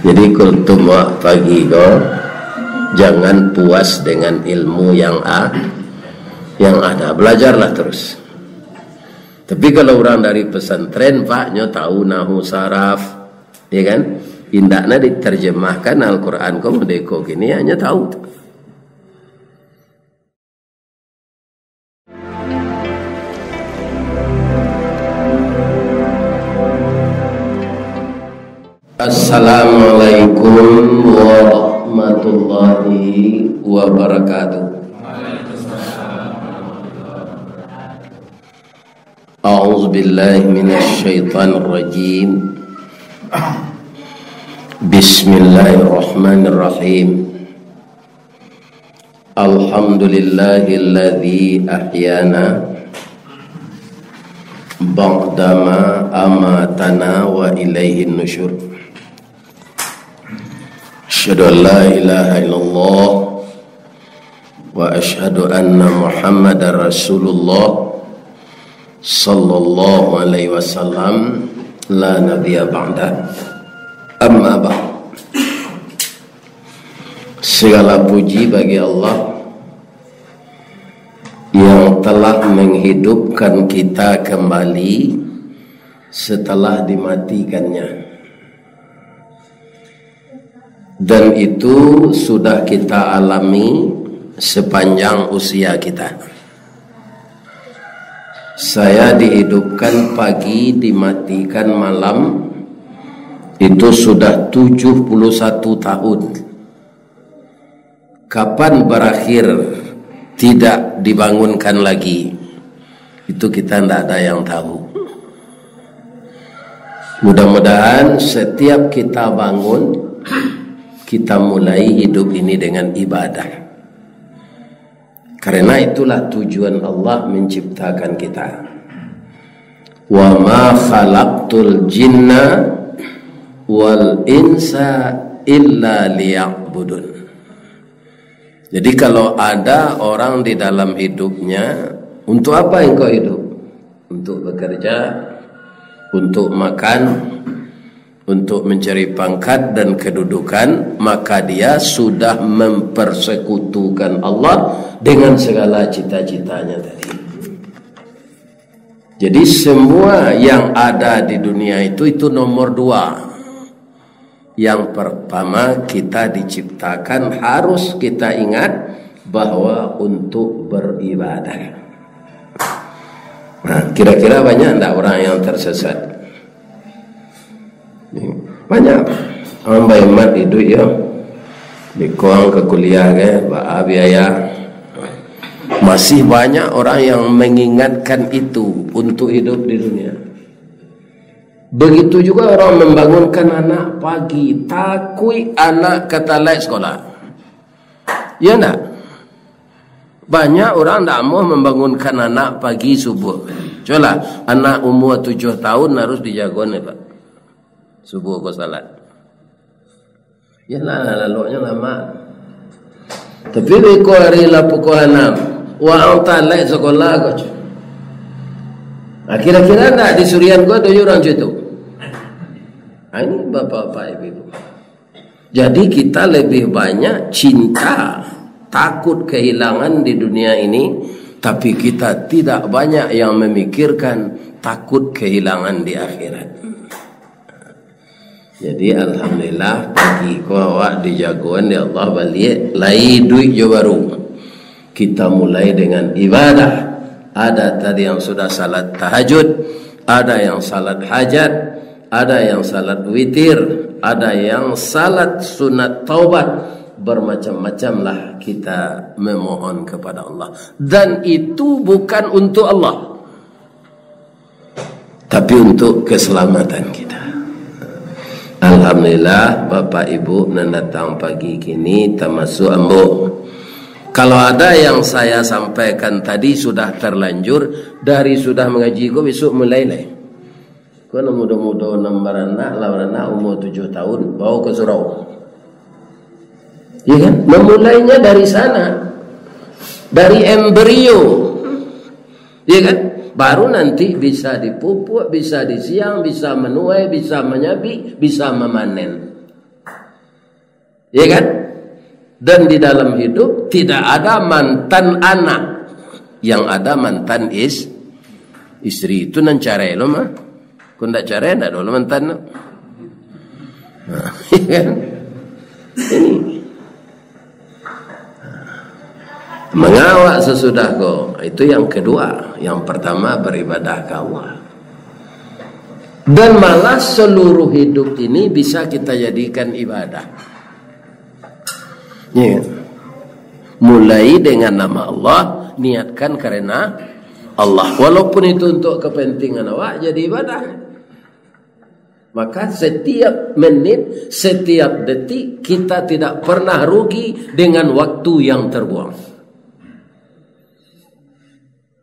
Jadi kultum pagi ko, jangan puas dengan ilmu yang ada, belajarlah terus. Tapi kalau orang dari pesantren pak nyo tahu nahu saraf, ya kan? Indaknya diterjemahkan Al-Quran ko merdeko gini hanya tahu. Assalamualaikum warahmatullahi wabarakatuh. A'udzu billahi minasy syaithanir rajim. Bismillahirrahmanirrahim. Alhamdulillahilladzi ahyana ba'dama amatana wa ilaihin nusyur. Asyhadu an la ilaha illallah wa asyhadu anna Muhammadar Rasulullah sallallahu alaihi wasallam la nabiyya ba'da. Amma ba'd. Segala puji bagi Allah yang telah menghidupkan kita kembali setelah dimatikannya. Dan itu sudah kita alami sepanjang usia kita. Saya dihidupkan pagi, dimatikan malam, itu sudah 71 tahun. Kapan berakhir tidak dibangunkan lagi, itu kita tidak ada yang tahu. Mudah-mudahan setiap kita bangun, kita mulai hidup ini dengan ibadah. Karena itulah tujuan Allah menciptakan kita. Wa ma khalaqtul jinna wal insa illa liya'budun. Jadi kalau ada orang di dalam hidupnya, untuk apa engkau hidup? Untuk bekerja, untuk makan, untuk mencari pangkat dan kedudukan, maka dia sudah mempersekutukan Allah dengan segala cita-citanya tadi. Jadi semua yang ada di dunia itu nomor 2. Yang pertama, kita diciptakan harus kita ingat bahwa untuk beribadah. Nah, kira-kira banyak enggak orang yang tersesat? Banyak orang bayar hidup ya, dikuang ke kuliah ke biaya. Masih banyak orang yang mengingatkan itu untuk hidup di dunia. Begitu juga orang membangunkan anak pagi, takui anak ketalai sekolah. Ya enggak? Banyak orang tak mau membangunkan anak pagi subuh. Coba anak umur 7 tahun harus dijagoan ya Pak. Subuh kau salat. Yalah lalunya lama. Tapi beko hari la pukul 6. Wa talai sekolah kau. Kira-kira tak di Surian kau ada orang situ. Ini bapak-bapak ibu. Jadi kita lebih banyak cinta, takut kehilangan di dunia ini, tapi kita tidak banyak yang memikirkan takut kehilangan di akhirat. Jadi alhamdulillah pagi ko awak dijagoan di Allah balik lai duit jo baru. Kita mulai dengan ibadah. Ada tadi yang sudah salat tahajud, ada yang salat hajat, ada yang salat witir, ada yang salat sunat taubat. Bermacam-macamlah kita memohon kepada Allah. Dan itu bukan untuk Allah, tapi untuk keselamatan kita. Alhamdulillah Bapak Ibu datang pagi kini termasuk ambo. Kalau ada yang saya sampaikan tadi sudah terlanjur, dari sudah mengaji kau besok mulai lah. Kau muda-muda nomor anak, lawan anak umur 7 tahun bawa ke surau. Ya kan? Memulainya dari sana, dari embrio, ya kan? Baru nanti bisa dipupuk, bisa disiang, bisa menuai, bisa menyabi, bisa memanen. Ya kan? Dan di dalam hidup tidak ada mantan anak, yang ada mantan istri. Itu nan cara lo mah. Kau ndak cara ndak dulu mantan. Ya kan? Ini mengawak sesudah kau, itu yang kedua. Yang pertama beribadah ke Allah. Dan malah seluruh hidup ini bisa kita jadikan ibadah. Ya. Mulai dengan nama Allah, niatkan karena Allah. Walaupun itu untuk kepentingan awak, jadi ibadah. Maka setiap menit, setiap detik kita tidak pernah rugi dengan waktu yang terbuang.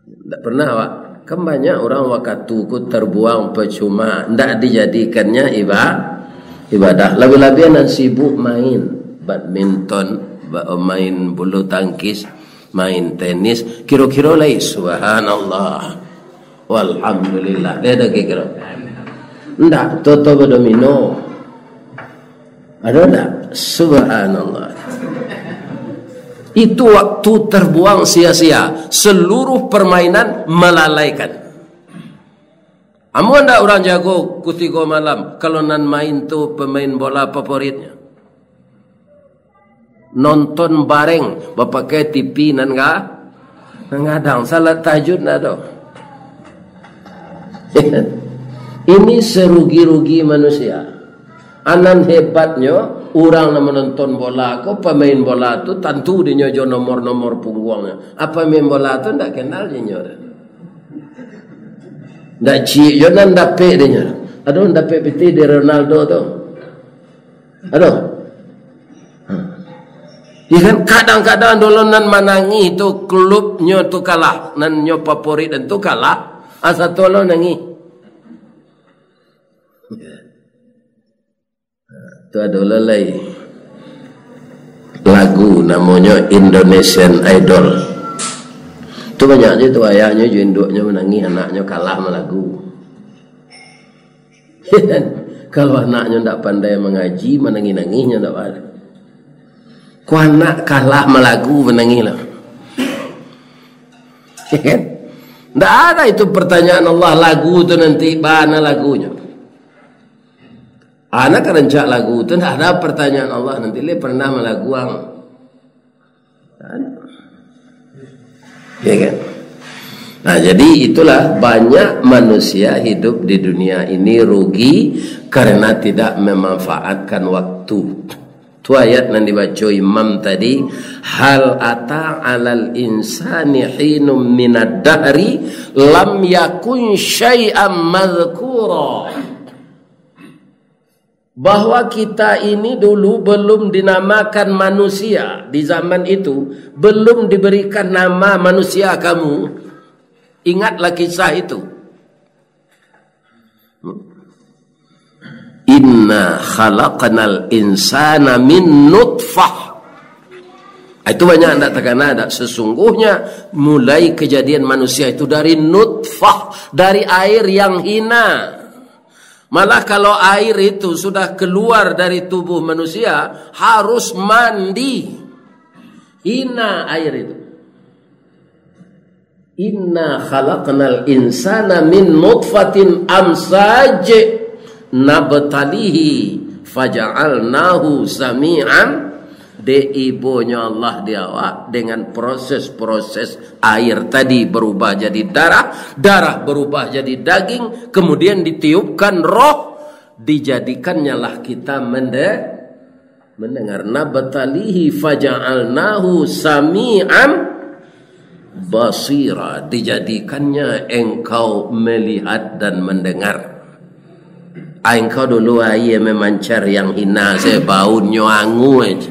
Tidak pernah, Pak. Kan banyak orang waktuku terbuang percuma, tidak dijadikannya ibadah. Lebih-lebih yang sibuk main badminton, main bulu tangkis, main tenis, kira-kira lagi subhanallah walhamdulillah. Dia ada kira. Tidak, toto domino. Ada tidak? Subhanallah. Itu waktu terbuang sia-sia. Seluruh permainan melalaikan. Amu anda orang jago kutigo malam. Kalau nan main tu pemain bola favoritnya. Nonton bareng. Bapakai TV nan ngadang. Salat tahajud nado. Ini serugi-rugi manusia. Anan hebatnya orang yang menonton bola ko, pemain bola tu tentu dia nyojo nomor-nomor punggungnya. Apa main bola tu ndak kenal dia nyojo. Ndak ci yo nan dape dia nyojo. Aduh dape piti di Ronaldo tu. Aduh. Ikan kadang-kadang dolonan manangi tu klubnya tu kalah, nan nyo favorit dan tu kalah, asa tolong nangi. Itu adalah lagu namanya Indonesian Idol. Itu banyaknya itu ayahnya induknya menangis, anaknya kalah sama lagu. Kalau anaknya tidak pandai mengaji, menangis-nangisnya tidak ada. Kau anak kalah sama lagu menangis lah. Tidak ada itu pertanyaan Allah, lagu itu nanti mana lagunya. Anak kerencak lagu itu tidak ada pertanyaan Allah nanti le pernah melaguang. Ya kan? Nah, jadi itulah banyak manusia hidup di dunia ini rugi karena tidak memanfaatkan waktu. Itu ayat yang dibaca Imam tadi, hal ata 'alal insani hinum minad dahri lam yakun syai'an madhkura. Bahwa kita ini dulu belum dinamakan manusia. Di zaman itu belum diberikan nama manusia kamu. Ingatlah kisah itu. Inna khalaqnal insana min nutfah. Itu banyak anda terkena ada. Sesungguhnya mulai kejadian manusia itu dari nutfah, dari air yang hina. Malah kalau air itu sudah keluar dari tubuh manusia, harus mandi. Hina air itu. Inna khalaqnal insana min nutfatin amsaj nabtalihi faja'alnahu sami'an. De ibunya Allah diawak dengan proses-proses air tadi berubah jadi darah, darah berubah jadi daging, kemudian ditiupkan roh, dijadikannya lah kita mendengar. Nabtalihi faja'alnahu sami'an basira, dijadikannya engkau melihat dan mendengar. Engkau dulu ayah memancar yang hina, saya baunya angu aja.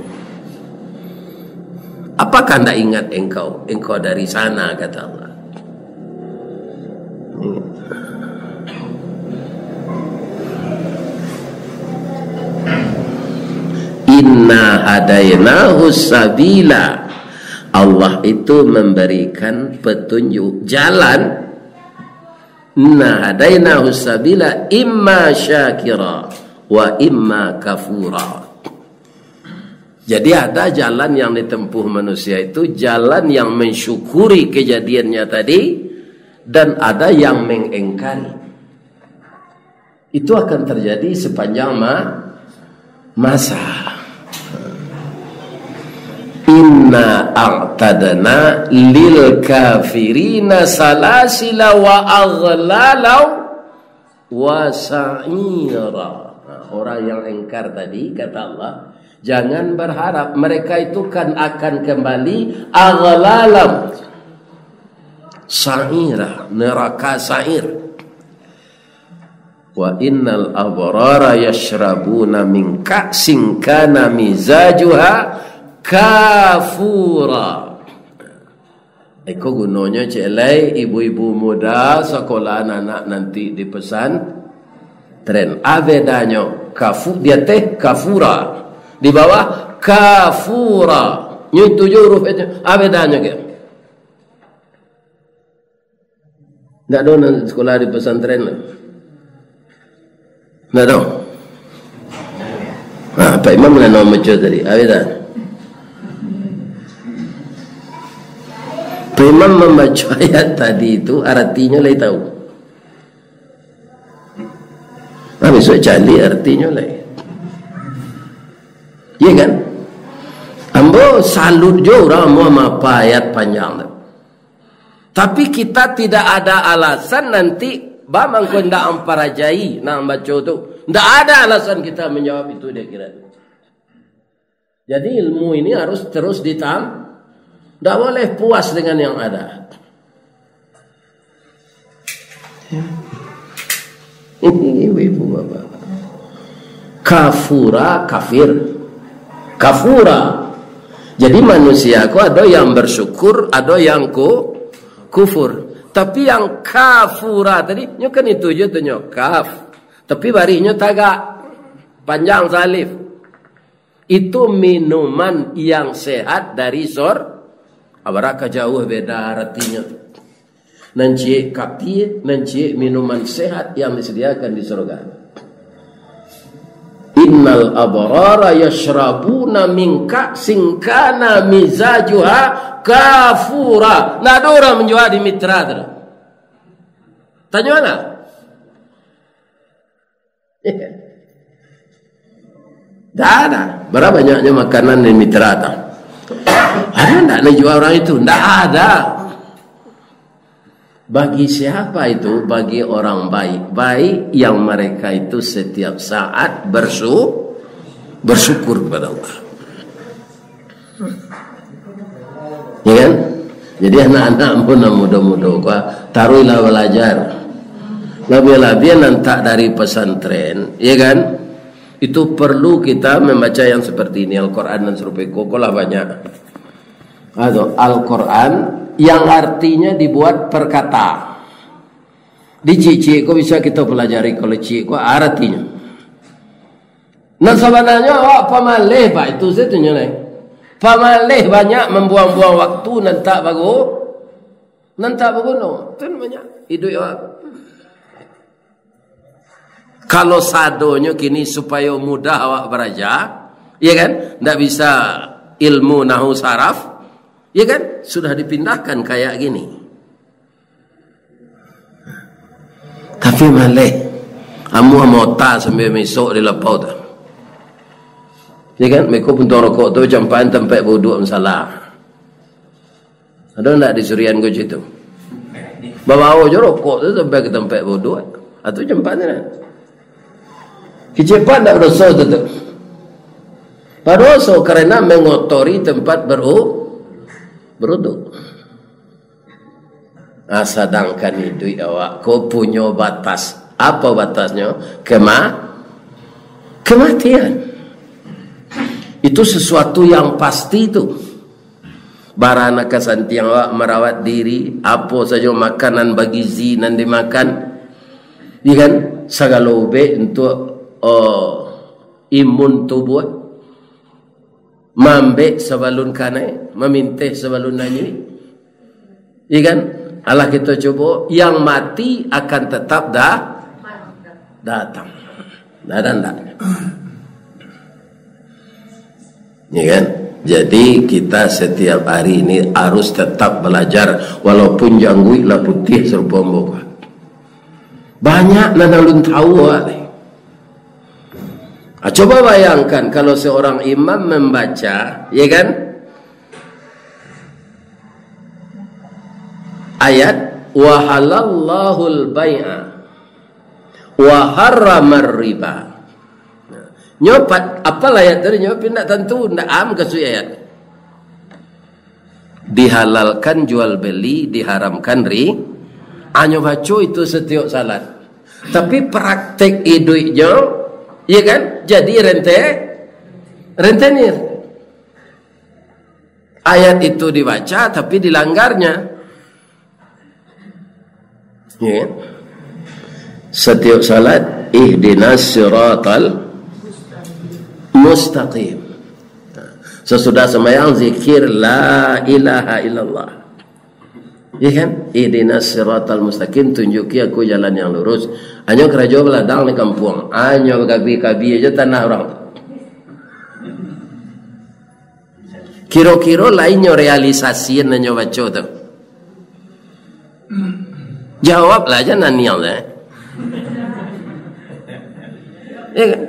Apakah tidak ingat engkau? Engkau dari sana, kata Allah. Inna hadainahu sabila. Allah itu memberikan petunjuk jalan. Inna hadainahu sabila imma syakira wa imma kafura. Jadi ada jalan yang ditempuh manusia itu jalan yang mensyukuri kejadiannya tadi, dan ada yang mengingkari. Itu akan terjadi sepanjang masa. Inna a'tadna lil kafirina salasila wa aghlalau wa sa'ira. Orang yang ingkar tadi, kata Allah, jangan berharap mereka itu kan akan kembali aghlalam, sa'ira, neraka sa'ir. Wa innal abrara yashrabuna min ka'sin kana mizajuha kafura. Eko gunanya celai ibu-ibu muda sekolah anak nanti di pesan tren. Avedanya kafu, dia teh kafura. Di bawah kafura. Ini 7 huruf itu. Avedanya ke? Tidak ada sekolah di pesantren lah. Tidak tahu. Nah, Pak Imam lah nama macam tadi. Avedan. Pak Imam membaca ayat tadi itu artinya lah tahu. Nah, besok cari artinya lah. Iya kan? Ambo salut je orang mau apa ayat panjang tu. Tapi kita tidak ada alasan nanti bamang ko ndak amparajai nak baca tu. Ndak ada alasan kita menjawab itu, dia kira. Jadi ilmu ini harus terus ditam. Ndak boleh puas dengan yang ada. Ini ibu bapak. Kafura, kafir. Kafura. Jadi manusia ku ada yang bersyukur, ada yang kufur. Tapi yang kafura tadi, nyo kan itu je tu nyo kaf. Tapi barinya tagak panjang salif. Itu minuman yang sehat dari sor. Abaraka jauh beda artinya. Nanti kapi, nanti minuman sehat yang disediakan di surga. Innal abrara yashrabuna min ka'sin kana mizajuha kafura. Nah, ada orang menjual di mitra tu. Tanya mana? Tak ada. Berapa banyaknya makanan di mitra tu? Ada tak nak jual orang itu? Tak ada. Bagi siapa itu? Bagi orang baik-baik yang mereka itu setiap saat bersyukur kepada Allah. Ya kan? Jadi anak-anak muda-muda taruhlah belajar. Lebih-lebih nanti dari pesantren, ya kan? Itu perlu kita membaca yang seperti ini, Al-Quran dan serupa kokolah banyak. Atau Al-Quran yang artinya dibuat perkata. Di cici kok bisa kita pelajari kalau cici kok artinya. Nah sebenarnya awak pamalih pak itu setunya nih. Pamalih banyak membuang-buang waktu nanti bagus. Nanti bagus no. Itu banyak hidup awak. Kalau sadonya kini supaya mudah awak beraja, ya kan? Tidak bisa ilmu nahu saraf, ya kan? Sudah dipindahkan kayak gini. Tapi malih, amu amota sampai besok di lepau tu. Ya kan? Mereka pun rokok tu campain tempat bodoh masalah. Ada tak di Surian kau itu? Bawa je rokok tu sampai ke tempat bodoh. Atau campain ni. Kecepat tak berdosa tu. Berdosa kerana mengotori tempat beruduk. Nah, sedangkan itu awak kau punya batas. Apa batasnya? Kematian. Itu sesuatu yang pasti itu. Barana kasantiang awak merawat diri, apa saja makanan bagi zinan dimakan. Iya kan? Segala ube untuk imun tubuh, mambek sebelum kanai, memintih sebelum nanyi. Iya kan? Allah kita coba, yang mati akan tetap datang. Ya kan? Jadi kita setiap hari ini harus tetap belajar, walaupun jangguit lah putih serupa mbok. Banyak nanalun tahu coba bayangkan kalau seorang imam membaca, ya kan, ayat wa halallahul bai'a wa harramar riba. Nyopat apa ayat dari nyopin nak tentu nak am kesu ayat. Dihalalkan jual beli, diharamkan anyo baca itu setiap salat. Tapi praktek iduknya, ya kan, jadi rentenir. Ayat itu dibaca tapi dilanggarnya. Ya kan? Setiap salat ihdinas siratal mustaqim. Sesudah sembahyang zikir la ilaha illallah. Ya kan? Ihdinas siratal mustaqim, tunjuki aku jalan yang lurus. Anyo kerajo beladang di kampung. Anyo kabi-kabi aja tanah orang. Kiro-kiro lainnya realisasiin anyo baca tu. Jawablah aja nanial ya kan?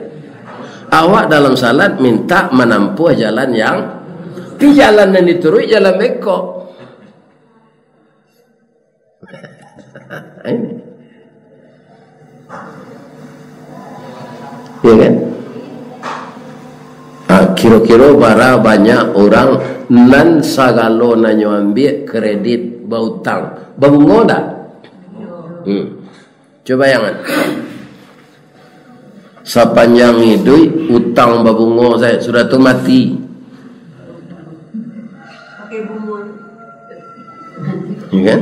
Awak dalam salat minta menempuh jalan yang di jalan yang diturut jalan bengkok. Ini, ya kan? Kira-kira bara banyak orang nan sagalo nanyo ambil kredit bautang, babungo dah. Coba jangan. Sepanjang hidup utang babungo saya sudah tu mati. Ya kan?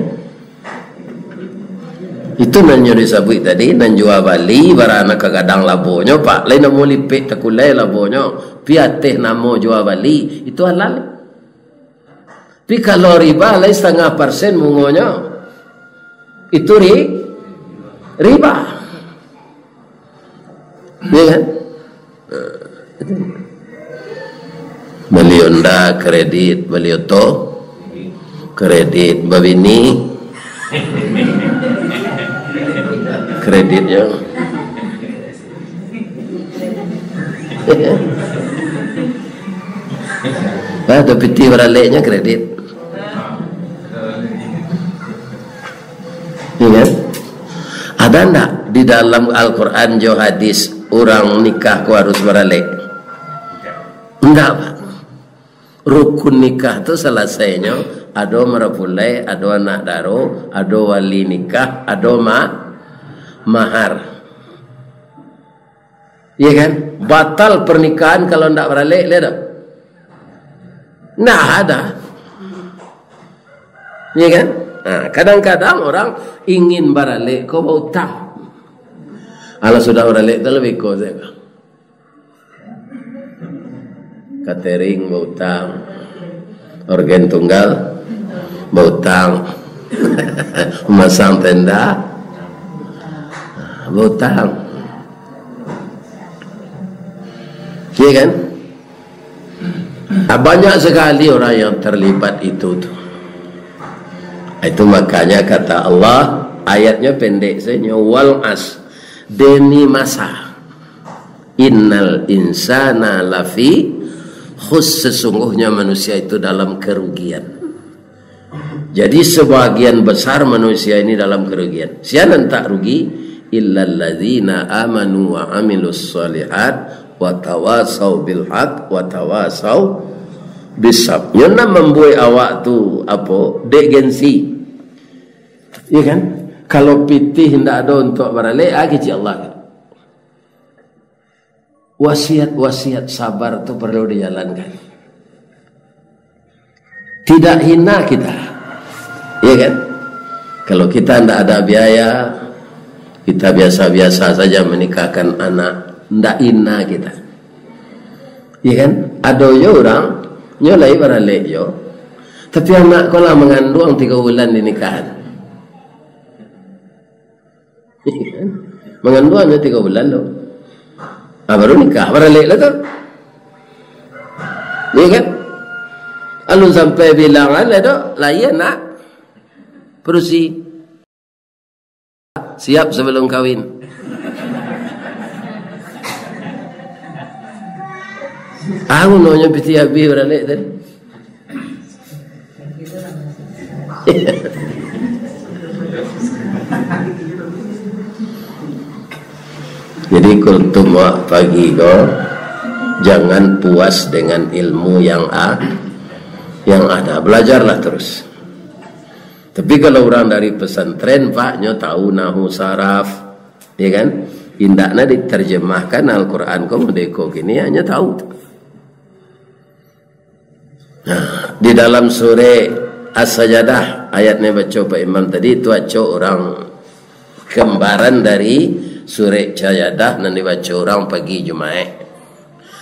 Itu nanyo disebut tadi nan jual bali barana kagadang labonyo pak lain namo lipik takulai labonyo piateh namo jual bali itu halal. Tapi kalau riba lain 0,5% mungonyo itu riba. Ya kan? Beliau ndak kredit, beliau to kredit babini kreditnya ada piti beraleknya kredit. Ya kan? Ada ndak di dalam Al-Quran jo hadis orang nikah ku harus beralek? Enggak pak. Rukun nikah tu selesainya ada merapulai, ada anak daro, ada wali nikah, ada mahar. Iya kan? Batal pernikahan kalau ndak beralek, lihat tak? Ndak ada. Iya kan? Nah, kadang-kadang orang ingin beralek kau mau utang. Kalau sudah beralek lebih kau saya. Catering bautang, organ tunggal bautang, memasang tenda bautang, iya kan? Banyak sekali orang yang terlibat itu tuh. Itu makanya kata Allah, ayatnya pendek saja, wal as demi masa innal insana lafi khus, sesungguhnya manusia itu dalam kerugian. Jadi sebagian besar manusia ini dalam kerugian. Siapa tak rugi? Illal ladzina amanu wa amilus shalihat wa tawasau bil haq wa tawasau bisab. Yang nak membuat awak tu apa? Degensi. Ya kan? Kalau pitih hendak ada untuk beralih, kecil Allah. Wasiat-wasiat sabar itu perlu dijalankan. Tidak hina kita, ya kan? Kalau kita tidak ada biaya, kita biasa-biasa saja menikahkan anak, tidak hina kita, ya kan? Ada orang nyolai beralih yo, tapi anak kalau mengandung 3 bulan dinikahan, ya kan? Mengandung hanya 3 bulan loh. Baru nikah, beralek lah tu. Iya kan? Alun sampai bilang ada dok, layan nak perusi siap sebelum kahwin. Aku nanya piti habis beralik tadi. Jadi kultum pagi kau jangan puas dengan ilmu yang ada, belajarlah terus. Tapi kalau orang dari pesantren paknya tahu nahu saraf, ya kan? Indaknya diterjemahkan Al-Quran kau merdeka gini hanya tahu. Nah, di dalam surah As-Sajadah ayatnya baca Pak Imam tadi itu baca orang kembaran dari surah Sajadah dan dibaca orang pagi Jumaat.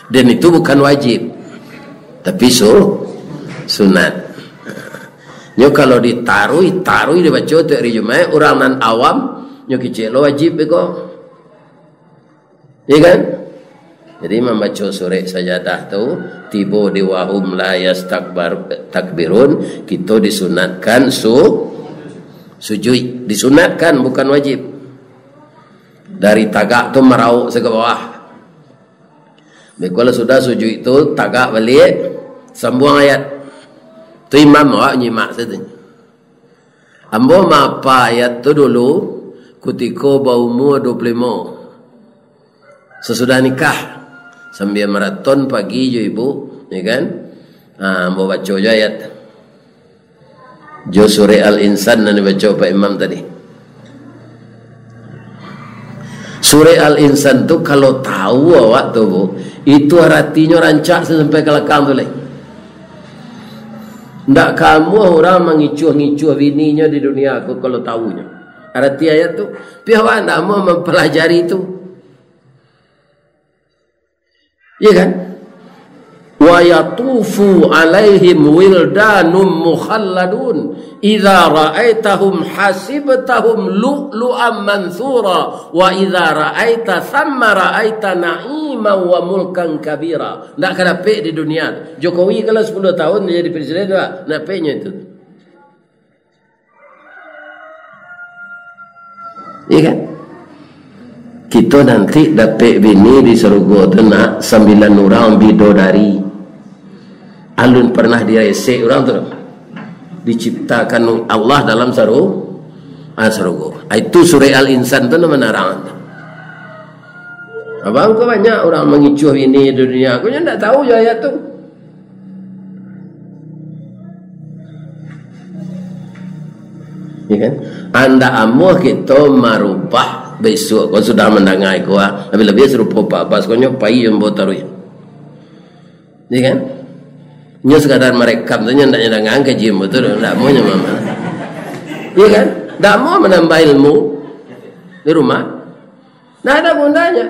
Dan itu bukan wajib, tapi sunat. Nyo kalau ditaruh dibaca tu hari Jumaat orang nan awam nyo kecil wajib bego. Iya kan? Jadi membaca surah Sajadah tu tiba di wahum la yastakbirun, kita disunatkan sujud, disunatkan bukan wajib. Dari tagak tu meraup ke bawah. Kalau sudah sujud itu tagak balik sambung ayat. Tu imam awak nyimak saja. Ambo apa ayat tu dulu ketika berumur 25. Sesudah nikah sambil maraton pagi jo ibu, ya kan? Ambo baca jo ayat. Jo surah Al-Insan yang dibaca Pak Imam tadi. Surah Al-Insan tu kalau tahu awak tu bu, itu artinya rancak sampai ke belakang tu leh. Ndak kamu orang mengicuh-ngicuh bininya di dunia aku kalau tahunya. Arti ayat tu, tapi awak ndak mau mempelajari itu. Ya kan? Wa yatufu alaihim wildanum mukhalladun idza ra'aitahum hasibtahum lu'lu'an mansura wa idza ra'aita thamma ra'aita na'iman wa mulkan kabira. Ndak kena pe di dunia. Jokowi kalau 10 tahun dia jadi presiden nak pe-nya itu. Iya kan? Kita nanti dapat bini di surga tu nak 9 orang bidodari. Alun pernah diresek orang tu. Diciptakan Allah dalam surga. Itu surah Al-Insan tu nama narang. Abang kau banyak orang mengicuh bini di dunia. Kau tak tahu je ayat tu. Ya kan? Anda amuh kita merubah besok kau sudah mendengar kau lebih-lebih serupa apa kau nyopai yang bawa taruh. Ya kan? Nyo sekadar mereka tu nyo ndak dengar kaji betul ndak mau nyo mama. Ya kan? Ndak mau menambah ilmu di rumah. Ndak ada gunanya.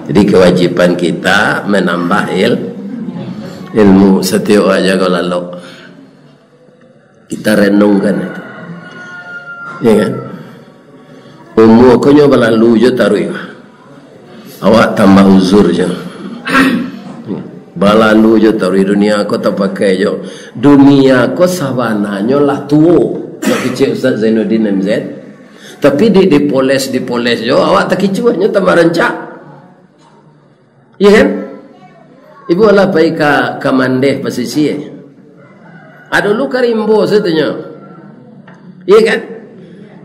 Jadi kewajiban kita menambah ilmu setiap aja kalau lalu kita renungkan itu, ya kan? Umur kau nyoba lalu je taruh, awak tambah uzur je, balalu je taruh dunia kau tak pakai je, dunia kau sabananya lah tua, nak kecil Ustaz Zainuddin MZ, tapi dipoles je, awak tak kicaunya tambah rancak, ya kan? Ibu Allah baik ke mandeh posisi. Ada lu karimbo setanya. Iya kan?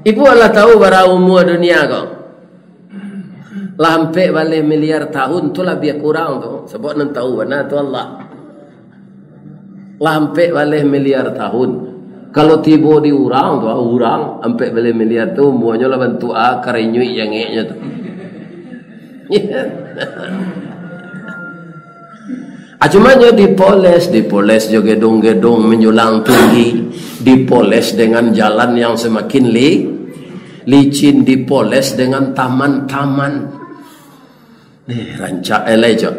Ibu Allah tahu bara umur dunia kau. Lampe balik miliar tahun tu lebih kurang tu. Sebab nan tahu mana tu Allah. Lampe balik miliar tahun. Kalau tiba di orang tu, orang ampe balik miliar tu umurnya lah bantu karinyui yang ngeknya tu. Cumanya dipoles juga gedung-gedung menjulang tinggi, dipoles dengan jalan yang semakin licin, dipoles dengan taman-taman. Rancak elejo.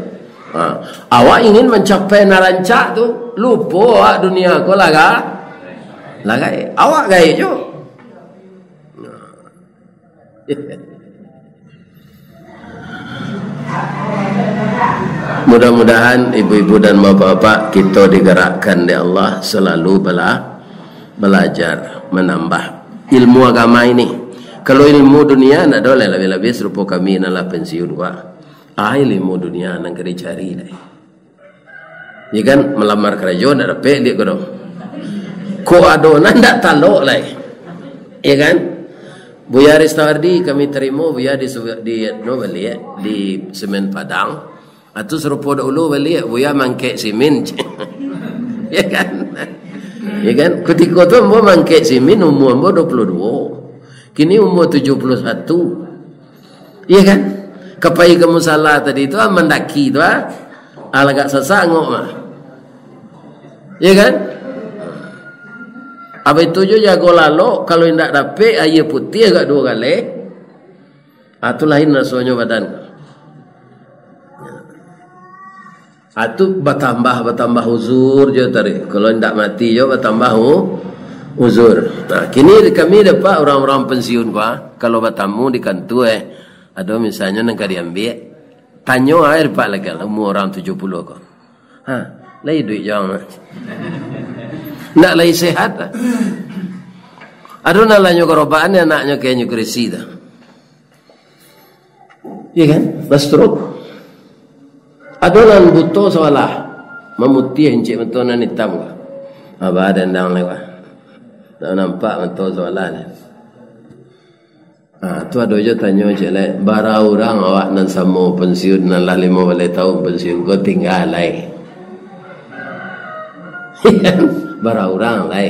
Awak ingin mencapai narancak tu, lupa dunia ko laga. Awak gaya jo. Mudah-mudahan ibu-ibu dan bapak-bapak kita digerakkan oleh Allah selalu belajar, menambah ilmu agama ini. Kalau ilmu dunia nak boleh lebih-lebih serupa kami nalah pensiun gua. Ilmu dunia nang kena cari dah. Ya kan melamar kerja nak dapat dia kau. Ko adonan tak talok lah. Ya kan? Buya Ristawardi kami terima buya di Noveli di Semen Padang. Atau serupa dahulu balik buya mangkek simin. Ya kan? Ya kan? Ketika tu ambo mangkek simin umur ambo 22. Kini umur 71. Ya kan? Kapai kamu salah tadi tu mendaki tu agak sesangok mah. Ya kan? Apa itu je jago lalu kalau tidak dapat air putih agak 2 kali. Itu lain rasanya badan. Itu bertambah uzur je tadi. Kalau tidak mati je bertambah uzur. Nah, kini kami dapat orang-orang pensiun kalau bertamu di kantor ada misalnya nak diambil tanya air pak lagi umur orang 70 kau. Lagi duit jangan. Nak lagi sehat. Ada nak lanyo kerobaan anaknya kayaknya krisi dah. Iya kan? Bastruk. Ada orang buto salah memutih encik mentonan hitam ke apa ada ndang lewat tak nampak mentok soalan tu ada je tanya encik lah bara orang awak nan sama pensiun nan lah 5 tahun pensiun kau tinggal lah bara orang lah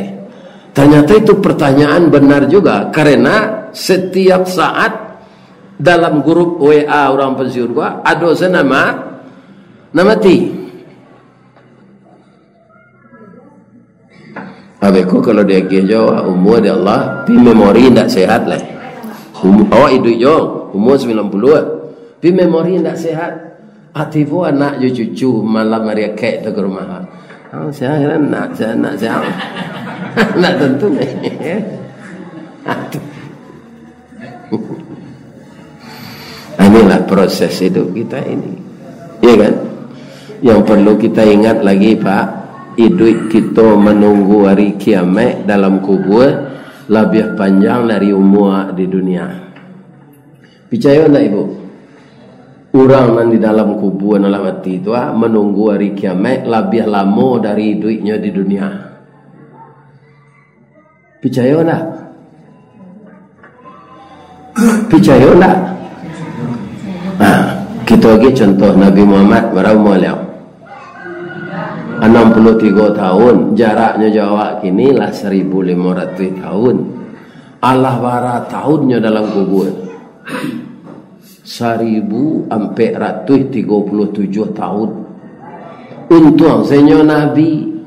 ternyata itu pertanyaan benar juga karena setiap saat dalam grup WA orang pensiun gua ada senama mati. Abeku kalau dia jawab umur dia Allah, pi memori tidak sehat lah. Awak hidup jo umur 90, pi memori tidak sehat. Atibu anak cucu malam hari kek tu ke rumah. Saya nak saya. Nak tentu ni. Inilah proses hidup kita ini. Iya kan? Yang perlu kita ingat lagi Pak, hidup kita menunggu hari kiamat dalam kubur lebih panjang dari umur di dunia. Percaya tak ibu? Orang yang di dalam kubur dalam mati itu menunggu hari kiamat lebih lama dari hidupnya di dunia. Percaya tak? Percaya tak? Kita lagi contoh Nabi Muhammad berapa umur dia? 63 tahun. Jaraknya Jawa kini lah 1500 tahun. Allah bara tahunnya dalam kubur 1437 tahun. Untung senyo Nabi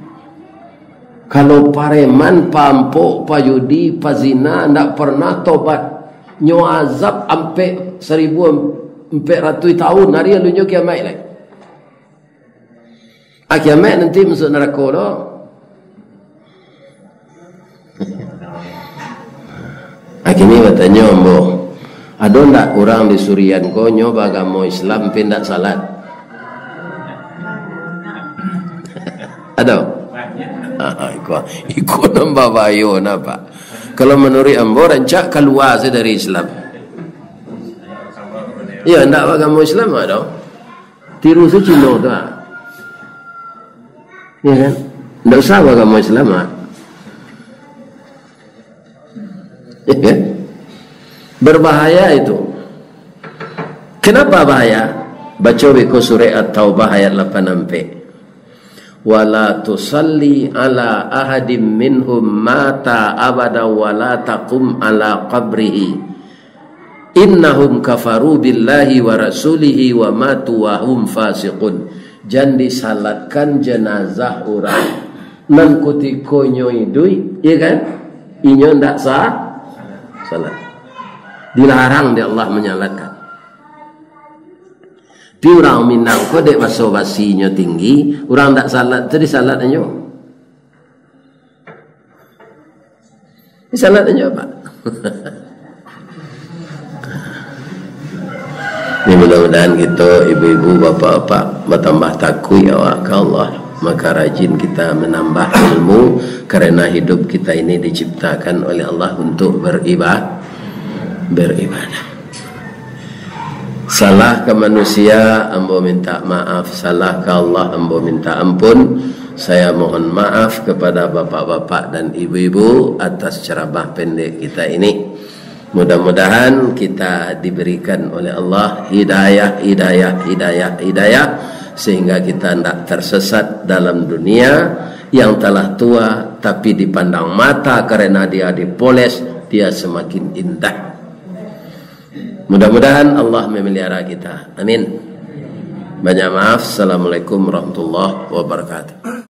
kalau pareman, pampok, pajudi, pazina ndak pernah tobat nyo azab sampai 1400 tahun hari lalunya kiamat lagi. Kiamat nanti masuk neraka dah. Akhirnya bertanya ambo, ada ndak orang di Surian ko nyoba agama Islam pindah salat? Ada? Ikut nambah bayo napa? Kalau menurut ambo rancak keluar dari Islam. Ya, ndak agama Islam ada. Tiru se Cina tu. Ya kan? Ndak usah agama Islam. Ya kan? Berbahaya itu. Kenapa bahaya? Baca buku surah At-Taubah ayat 86. Wala tusalli ala ahadim minhum mata abada wala taqum ala qabrihi. Innahum kafaru billahi wa rasulihi wa matu wa hum fasiqun. Jangan disalatkan jenazah orang nan kutiko nyoidui, ya kan? Inyo ndak sah salat. Dilarang dia Allah menyalatkan. Ti orang Minang ko dek basa-basinya tinggi, orang ndak salat jadi salat anyo. Salat anyo Pak. Ini mudah-mudahan kita ibu-ibu, bapak-bapak bertambah takwi awak ke Allah, maka rajin kita menambah ilmu, karena hidup kita ini diciptakan oleh Allah untuk beribadah. Salah ke manusia, ambo minta maaf. Salah ke Allah, ambo minta ampun. Saya mohon maaf kepada bapak-bapak dan ibu-ibu atas ceramah pendek kita ini. Mudah-mudahan kita diberikan oleh Allah hidayah sehingga kita tidak tersesat dalam dunia yang telah tua, tapi dipandang mata karena dia dipoles, dia semakin indah. Mudah-mudahan Allah memelihara kita. Amin. Banyak maaf. Assalamualaikum warahmatullahi wabarakatuh.